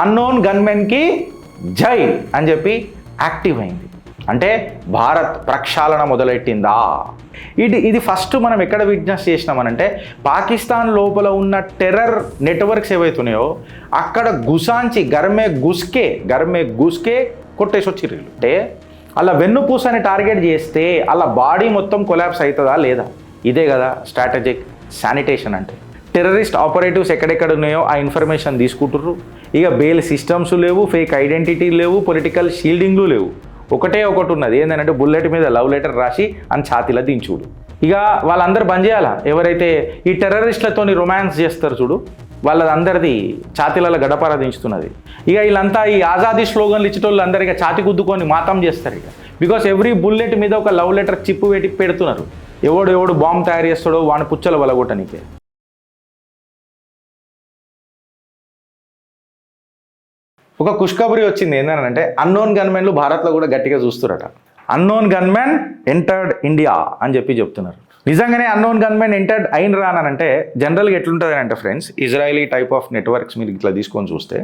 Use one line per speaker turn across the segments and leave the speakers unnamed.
Unknown గన్మెన్కి జై అని చెప్పి యాక్టివ్ అయింది. అంటే భారత్ ప్రక్షాళన మొదలెట్టిందా? ఇది ఫస్ట్ మనం ఎక్కడ విట్నెస్ చేసినామనంటే పాకిస్తాన్ లోపల ఉన్న టెర్రర్ నెట్వర్క్స్ ఏవైతున్నాయో అక్కడ గుసాంచి గర్మే గుస్కే కొట్టేసి వచ్చిర్రు. అంటే అలా వెన్నుపూసని టార్గెట్ చేస్తే అలా బాడీ మొత్తం కొలాప్స్ అవుతుందా లేదా? ఇదే కదా స్ట్రాటజిక్ శానిటేషన్ అంటే. టెర్రరిస్ట్ ఆపరేటివ్స్ ఎక్కడెక్కడ ఉన్నాయో ఆ ఇన్ఫర్మేషన్ తీసుకుంటుర్రు. ఇక బెయిల్ సిస్టమ్స్ లేవు, ఫేక్ ఐడెంటిటీ లేవు, పొలిటికల్ షీల్డింగ్లు లేవు. ఒకటి ఉన్నది ఏంటంటే బుల్లెట్ మీద లవ్ లెటర్ రాసి అని ఛాతీలో దించుడు. ఇక వాళ్ళందరూ బంద్ చేయాలా? ఎవరైతే ఈ టెర్రరిస్టులతోని రొమాన్స్ చేస్తారు చూడు, వాళ్ళందరిది ఛాతీలలో గడపార దించుతున్నది. ఇక వీళ్ళంతా ఈ ఆజాదీ స్లోగన్లు ఇచ్చేటోళ్ళు అందరు ఇక ఛాతి గుద్దుకొని మాతం చేస్తారు. ఇక బికాస్ ఎవ్రీ బుల్లెట్ మీద ఒక లవ్ లెటర్ చిప్పు పెడుతున్నారు. ఎవడు బాంబు తయారు చేస్తాడో వాని పుచ్చల వలగొట్టనికే. ఒక ఖుష్ఖబరి వచ్చింది ఏంటంటే అన్నోన్ గన్మెన్లు భారత్లో కూడా గట్టిగా చూస్తురట. అన్నోన్ గన్మెన్ ఎంటర్డ్ ఇండియా అని చెప్తున్నారు. నిజంగానే అన్నోన్ గన్మెన్ ఎంటర్డ్ అయిన రానంటే జనరల్గా ఎట్లుంటుంది అంటే friends, Israeli type of networks మీరు ఇట్లా తీసుకొని చూస్తే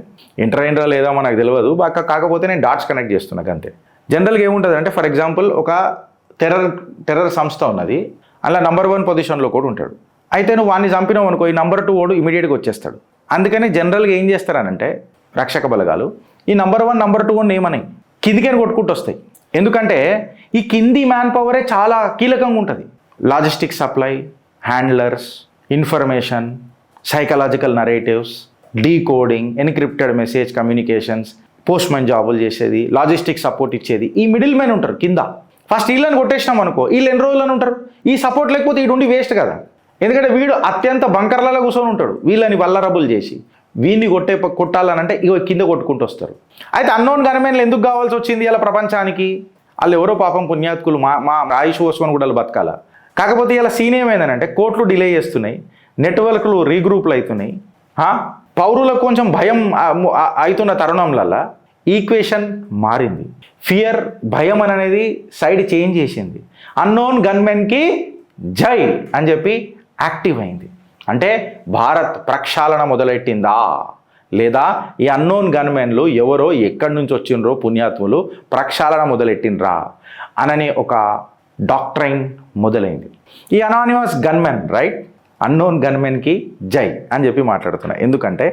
ఎంటర్ అయినరా లేదా మనకు తెలియదు. కాకపోతే నేను డాట్స్ కనెక్ట్ చేస్తున్నాను అంతే. జనరల్గా ఏముంటుంది అంటే ఫర్ ఎగ్జాంపుల్ ఒక టెర్రర్ సంస్థ ఉన్నది, అలా నంబర్ 1 పొజిషన్లో కూడా ఉంటాడు. అయితే నువ్వు వాడిని చంపినావు అనుకో, ఈ నంబర్ 2 వాడు ఇమీడియట్గా వచ్చేస్తాడు. అందుకని జనరల్గా ఏం చేస్తారనంటే రక్షక బలగాలు ఈ నంబర్ 1 నంబర్ 2 ఏమని కిందికని కొట్టుకుంటూ వస్తాయి. ఎందుకంటే ఈ కింది మ్యాన్ పవరే చాలా కీలకంగా ఉంటుంది. Logistic supply, handlers, information, psychological narratives, decoding, encrypted message communications, postmen జాబులు చేసేది, లాజిస్టిక్ సపోర్ట్ ఇచ్చేది, ఈ మిడిల్ మ్యాన్ ఉంటారు కింద. ఫస్ట్ వీళ్ళని కొట్టేసినాం అనుకో, వీళ్ళు ఎన్ని రోజులని ఉంటారు? ఈ సపోర్ట్ లేకపోతే వీడు ఉండి వేస్ట్ కదా. ఎందుకంటే వీడు అత్యంత బంకర్లలో కూర్చొని ఉంటాడు. వీళ్ళని వల్లరబుల్ చేసి వీడిని కొట్టాలనంటే ఇక కింద కొట్టుకుంటూ వస్తారు. అయితే అన్నోన్ గన్మెన్లు ఎందుకు కావాల్సి వచ్చింది ఇలా ప్రపంచానికి? వాళ్ళు ఎవరో పాపం పుణ్యాత్కులు మా ఆయుష్ పోసుకొని కూడా బతకాల. కాకపోతే ఇలా సీన్ ఏమైందనంటే కోర్టులు డిలే చేస్తున్నాయి, నెట్వర్క్లు రీగ్రూప్లు అవుతున్నాయి, పౌరులకు కొంచెం భయం అవుతున్న తరుణంలల్లా ఈక్వేషన్ మారింది. ఫియర్, భయం అనేది సైడ్ చేంజ్ చేసింది. అన్నోన్ గన్మెన్కి జై అని చెప్పి యాక్టివ్ అయింది. అంటే భారత్ ప్రక్షాళన మొదలెట్టిందా లేదా? ఈ అన్నోన్ గన్మెన్లు ఎవరో ఎక్కడి నుంచి వచ్చిండ్రో పుణ్యాత్ములు ప్రక్షాళన మొదలెట్టిండ్రా అనని ఒక డాక్ట్రైన్ మొదలైంది. ఈ అనానిమస్ గన్మెన్ రైట్, అన్నోన్ గన్మెన్కి జై అని చెప్పి మాట్లాడుతున్నా. ఎందుకంటే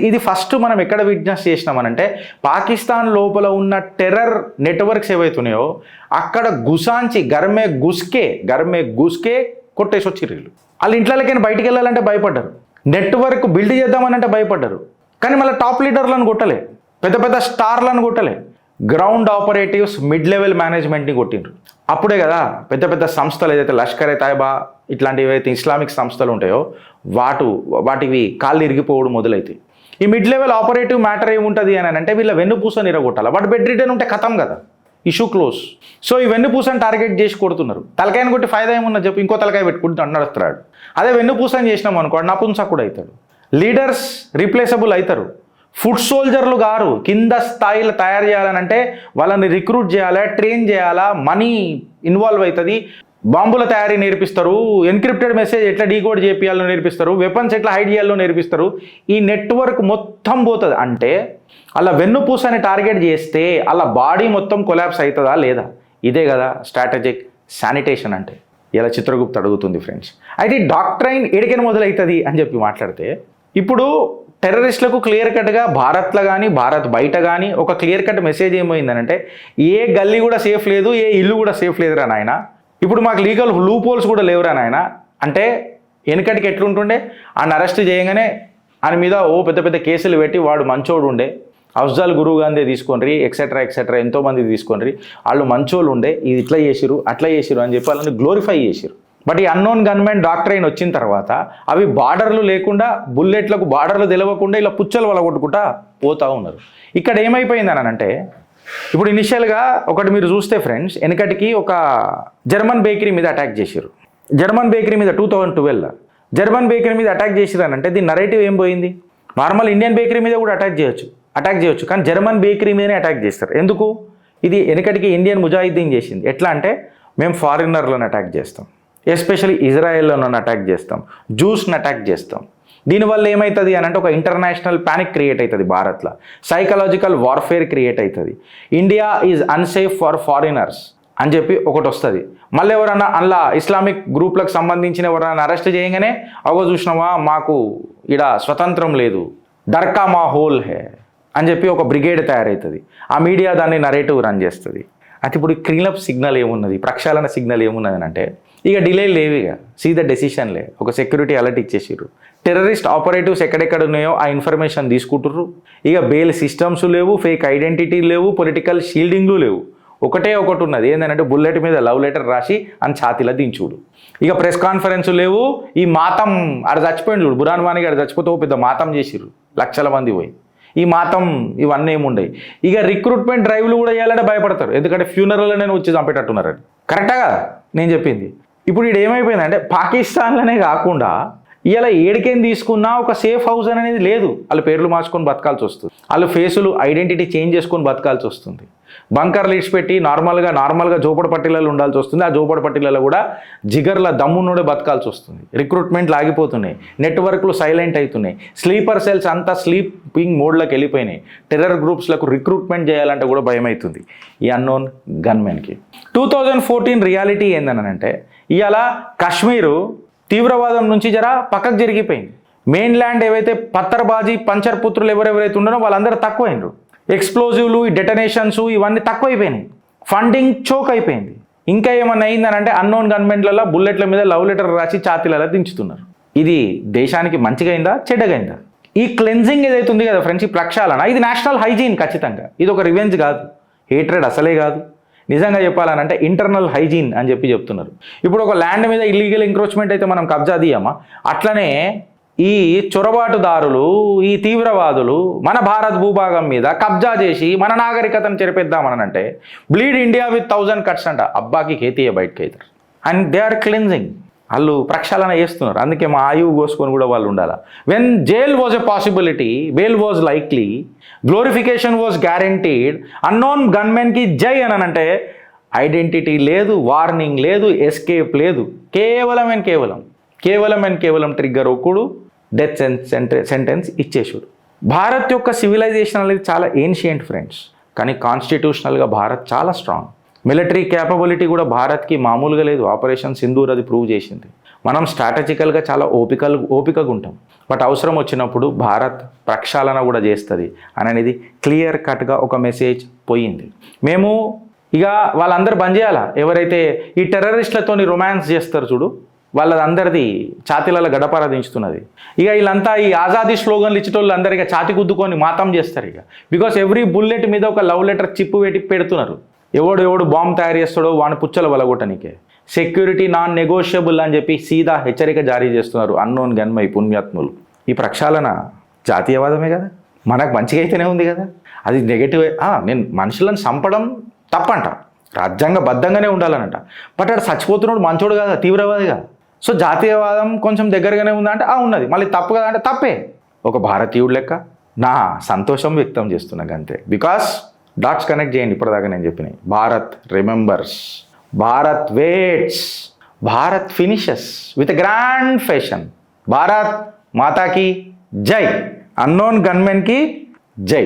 ఇది ఫస్ట్ మనం ఎక్కడ విట్నెస్ చేసినామనంటే పాకిస్తాన్ లోపల ఉన్న టెర్రర్ నెట్వర్క్స్ ఏవైతున్నాయో అక్కడ గుసాంచి గర్మే గుస్కే కొట్టేసి వచ్చిర్రు. వాళ్ళు ఇంట్లోకైనా బయటికి వెళ్ళాలంటే భయపడ్డారు, నెట్వర్క్ బిల్డ్ చేద్దామనంటే భయపడ్డారు. కానీ మళ్ళీ టాప్ లీడర్లను కొట్టలే, పెద్ద స్టార్లను కొట్టలే, గ్రౌండ్ ఆపరేటివ్స్, మిడ్ లెవెల్ మేనేజ్మెంట్ని కొట్టిండ్రు. అప్పుడే కదా పెద్ద సంస్థలు ఏదైతే లష్కర్ ఏ తైబా ఇట్లాంటివి ఏవైతే ఇస్లామిక్ సంస్థలు ఉంటాయో వాటివి కాళ్ళు ఇరిగిపోవడం మొదలైతాయి. ఈ మిడ్ లెవెల్ ఆపరేటివ్ మ్యాటర్ ఏముంటుంది అని అంటే వీళ్ళ వెన్నుపూసని ఇరగొట్టాలి. వాటి బెడ్ రిటర్న్ ఉంటే ఖతం కదా, ఇష్యూ క్లోజ్. సో ఈ వెన్నుపూసని టార్గెట్ చేసి కొడుతున్నారు. తలకాయని కొట్టి ఫైదా ఏమున్నా చెప్పి ఇంకో తలకాయ పెట్టుకుంటూ నడుస్తున్నాడు. అదే వెన్నుపూసని చేసినాం అనుకోండి నపుంసకుడు అవుతాడు. లీడర్స్ రీప్లేసబుల్ అవుతారు. ఫుడ్ సోల్జర్లు గారు కింద స్థాయిలో తయారు చేయాలనంటే వాళ్ళని రిక్రూట్ చేయాలా, ట్రైన్ చేయాలా, మనీ ఇన్వాల్వ్ అవుతుంది. బాంబుల తయారీ నేర్పిస్తారు, ఎన్క్రిప్టెడ్ మెసేజ్ ఎట్లా డీకోడ్ చేయాలో నేర్పిస్తారు, వెపన్స్ ఎట్లా హైడ్ చేయాలో నేర్పిస్తారు. ఈ నెట్వర్క్ మొత్తం పోతుంది. అంటే అలా వెన్నుపూసని టార్గెట్ చేస్తే అలా బాడీ మొత్తం కొలాప్స్ అవుతుందా లేదా? ఇదే కదా స్ట్రాటజిక్ శానిటేషన్ అంటే. ఇలా చిత్రగుప్త అడుగుతుంది ఫ్రెండ్స్. అయితే ఈ డాక్ట్రైన్ ఎడికని మొదలవుతుంది అని చెప్పి మాట్లాడితే ఇప్పుడు టెర్రరిస్టులకు క్లియర్ కట్గా భారత్లో కానీ భారత్ బయట కానీ ఒక క్లియర్ కట్ మెసేజ్ ఏమైందనంటే ఏ గల్లీ కూడా సేఫ్ లేదు, ఏ ఇల్లు కూడా సేఫ్ లేదురా నాయన. ఇప్పుడు మాకు లీగల్ లూప్ హోల్స్ కూడా లేవురా నాయన. అంటే వెనకటికి ఎట్లుంటుండే, ఆయన అరెస్ట్ చేయగానే ఆయన మీద పెద్ద కేసులు పెట్టి వాడు మంచోడు ఉండే, అఫ్జల్ గురువు గాంధీ తీసుకోండి ఎక్సెట్రా ఎంతోమంది తీసుకోండి, వాళ్ళు మంచోళ్ళు ఉండే, ఇది ఇట్లా చేసిరు అట్లా చేసిరు అని చెప్పి వాళ్ళని గ్లోరిఫై చేసిరు. బట్ ఈ అన్నోన్ గన్మెన్ డాక్ట్రైన్ వచ్చిన తర్వాత అవి బార్డర్లు లేకుండా, బుల్లెట్లకు బార్డర్లు తెలవకుండా ఇలా పుచ్చలు వలగొట్టుకుంటా పోతూ ఉన్నారు. ఇక్కడ ఏమైపోయిందని అంటే ఇప్పుడు ఇనిషియల్గా ఒకటి మీరు చూస్తే ఫ్రెండ్స్, వెనకటికి ఒక జర్మన్ బేకరీ మీద అటాక్ చేశారు. జర్మన్ బేకరీ మీద 2012 జర్మన్ బేకరీ మీద అటాక్ చేసిరనంటే దీని నరేటివ్ ఏం పోయింది? నార్మల్ ఇండియన్ బేకరీ మీద కూడా అటాక్ చేయొచ్చు కానీ జర్మన్ బేకరీ మీదనే అటాక్ చేస్తారు. ఎందుకు? ఇది వెనకటికి ఇండియన్ ముజాహిద్దీన్ చేసింది. ఎట్లా అంటే మేము ఫారినర్లను అటాక్ చేస్తాం, ఎస్పెషల్లీ ఇజ్రాయెల్లోనూ అటాక్ చేస్తాం, జూస్ని అటాక్ చేస్తాం, దీనివల్ల ఏమవుతుంది అని అంటే ఒక ఇంటర్నేషనల్ ప్యానిక్ క్రియేట్ అవుతుంది భారత్లో, సైకలాజికల్ వార్ఫేర్ క్రియేట్ అవుతుంది. India is unsafe for foreigners అని చెప్పి ఒకటి వస్తుంది. మళ్ళీ ఎవరన్నా అందులో ఇస్లామిక్ గ్రూప్లకు సంబంధించిన ఎవరైనా అరెస్ట్ చేయగానే అవో చూసినావా మాకు ఇక్కడ స్వతంత్రం లేదు, డర్కా మా హోల్ హే అని చెప్పి ఒక బ్రిగేడ్ తయారవుతుంది. ఆ మీడియా దాన్ని నరేటివ్ రన్ చేస్తుంది. అయితే ఇప్పుడు క్లీనప్ సిగ్నల్ ఏమున్నది, ప్రక్షాళన సిగ్నల్ ఏమున్నది అంటే ఇక డిలే లేవు, ఇక సీదా డెసిషన్లే. ఒక సెక్యూరిటీ అలర్ట్ ఇచ్చేసారు. టెర్రరిస్ట్ ఆపరేటివ్స్ ఎక్కడెక్కడ ఉన్నాయో ఆ ఇన్ఫర్మేషన్ తీసుకుంటుర్రు. ఇక బెయిల్ సిస్టమ్స్ లేవు, ఫేక్ ఐడెంటిటీ లేవు, పొలిటికల్ షీల్డింగ్లు లేవు. ఒకటే ఒకటి ఉన్నది ఏంటంటే బుల్లెట్ మీద లవ్ లెటర్ రాసి అని ఛాతీలో దించుడు. ఇక ప్రెస్ కాన్ఫరెన్స్ లేవు. ఈ మాతం ఆడ చచ్చిపోయింది చూడు, బురాన్ వానికి ఆడ చచ్చిపోతే ఓ పెద్ద మాతం చేసిర్రు, లక్షల మంది పోయి. ఈ మాతం ఇవన్నీ ఏముండయి. ఇక రిక్రూట్మెంట్ డ్రైవ్లు కూడా చేయాలంటే భయపడతారు, ఎందుకంటే ఫ్యూనరల్లోనే వచ్చి చంపేటట్టున్నారని. కరెక్టా కదా నేను చెప్పింది? ఇప్పుడు ఇది ఏమైపోయిందంటే పాకిస్తాన్లోనే కాకుండా ఇలా ఏడికేం తీసుకున్నా ఒక సేఫ్ హౌస్ అనేది లేదు. వాళ్ళ పేర్లు మార్చుకొని బతకాల్సి వస్తుంది, వాళ్ళు ఫేసులు ఐడెంటిటీ చేంజ్ చేసుకొని బతకాల్సి వస్తుంది. బంకర్ లీడ్స్ పెట్టి నార్మల్గా జోపడ పట్టీలలో ఉండాల్సి వస్తుంది. ఆ జోపడ పట్టీలలో కూడా జిగర్ల దమ్మున్నోడే బతకాల్సి వస్తుంది. రిక్రూట్మెంట్లు ఆగిపోతున్నాయి, నెట్వర్క్లు సైలెంట్ అవుతున్నాయి, స్లీపర్ సెల్స్ అంతా స్లీపింగ్ మోడ్లోకి వెళ్ళిపోయినాయి. టెర్రర్ గ్రూప్స్లకు రిక్రూట్మెంట్ చేయాలంటే కూడా భయం అవుతుంది ఈ అన్నోన్ గన్మెన్కి. 2014 రియాలిటీ ఏందనంటే ఇవాళ కాశ్మీరు తీవ్రవాదం నుంచి పక్కకు జరిగిపోయింది. మెయిన్ ల్యాండ్ ఏవైతే పత్తర్బాజీ పంచర్ పుత్రులు ఎవరెవరైతే ఉన్నారో వాళ్ళందరూ తక్కువైనరు. ఎక్స్ప్లోజివ్లు, డెటనేషన్స్ ఇవన్నీ తక్కువైపోయినాయి. ఫండింగ్ చోక్ అయిపోయింది. ఇంకా ఏమన్నా అయిందనంటే అన్నోన్ గన్మెన్లలో బుల్లెట్ల మీద లవ్ లెటర్ రాసి ఛాతీలలో దించుతున్నారు. ఇది దేశానికి మంచిగా అయిందా చెడ్డగా అయిందా? ఈ క్లెన్జింగ్ ఏదైతే ఉంది కదా ఫ్రెండ్స్, ఈ ప్రక్షాళన, ఇది నేషనల్ హైజీన్ ఖచ్చితంగా. ఇది ఒక రివెంజ్ కాదు, హేట్రెడ్ అసలే కాదు. నిజంగా చెప్పాలనంటే ఇంటర్నల్ హైజీన్ అని చెప్తున్నారు. ఇప్పుడు ఒక ల్యాండ్ మీద ఇల్లీగల్ ఎంక్రోచ్మెంట్ అయితే మనం కబ్జా తీయమా? అట్లనే ఈ చొరబాటుదారులు, ఈ తీవ్రవాదులు మన భారత్ భూభాగం మీద కబ్జా చేసి మన నాగరికతను చెరిపేద్దామనంటే బ్లీడ్ ఇండియా విత్ 1000 కట్స్ అంట. అబ్బాకి కేతీయ బయటకి అవుతారు. అండ్ దే ఆర్ క్లెన్జింగ్, వాళ్ళు ప్రక్షాళన చేస్తున్నారు. అందుకే మా ఆయువు కోసుకొని కూడా వాళ్ళు ఉండాలి. When jail was a possibility, bail was likely, glorification was guaranteed. Unknown గన్మెన్కి జై అని అంటే ఐడెంటిటీ లేదు, వార్నింగ్ లేదు, ఎస్కేప్ లేదు. కేవలం ట్రిగ్గర్ ఒకడు డెత్ సెంటెన్స్ ఇచ్చేసాడు. భారత్ యొక్క సివిలైజేషన్ అనేది చాలా ఏన్షియంట్ ఫ్రెండ్స్, కానీ కాన్స్టిట్యూషనల్గా భారత్ చాలా స్ట్రాంగ్. మిలిటరీ క్యాపబిలిటీ కూడా భారత్కి మామూలుగా లేదు. ఆపరేషన్ సింధూర్ అది ప్రూవ్ చేసింది. మనం స్ట్రాటజికల్గా చాలా ఓపికగా ఉంటాం, బట్ అవసరం వచ్చినప్పుడు భారత్ ప్రక్షాళన కూడా చేస్తుంది అనేది క్లియర్ కట్గా ఒక మెసేజ్ పోయింది. మేము ఇక వాళ్ళందరూ బంద్ చేయాలా, ఎవరైతే ఈ టెర్రరిస్టులతోని రొమాన్స్ చేస్తారు చూడు, వాళ్ళందరిది ఛాతీలలో గడపార దించుతున్నది. ఇక వీళ్ళంతా ఈ ఆజాదీ స్లోగన్లు ఇచ్చేటోళ్ళు అందరికీ ఛాతి గుద్దుకొని మాతం చేస్తారు ఇక. బికాస్ ఎవ్రీ బుల్లెట్ మీద ఒక లవ్ లెటర్ చిప్పు పెడుతున్నారు. ఎవడు బాంబు తయారు చేస్తాడో వాని పుచ్చలు వలగొట్టనికే. సెక్యూరిటీ నాన్ నెగోషియబుల్ అని చెప్పి సీదా హెచ్చరిక జారీ చేస్తున్నారు అన్నోన్ గన్మై పుణ్యాత్ములు. ఈ ప్రక్షాళన జాతీయవాదమే కదా, మనకు మంచిగా అయితేనే ఉంది కదా, అది నెగటివ్. నేను మనుషులను చంపడం తప్పంట, రాజ్యాంగబద్ధంగానే ఉండాలనంట. బట్ అక్కడ చచ్చిపోతున్నాడు మంచోడు కదా, తీవ్రవాదిగా. సో జాతీయవాదం కొంచెం దగ్గరగానే ఉందా అంటే ఉన్నది. మళ్ళీ తప్పు కదా అంటే తప్పే. ఒక భారతీయుడు లెక్క నా సంతోషం వ్యక్తం చేస్తున్నా అంతే. బికాస్ డాట్స్ కనెక్ట్ చేయండి. ఇప్పటిదాకా నేను చెప్పినాయి. Bharat remembers, Bharat waits, Bharat finishes with grand fashion. Bharat మాతాకి జై, అన్నోన్ గన్మెన్కి జై.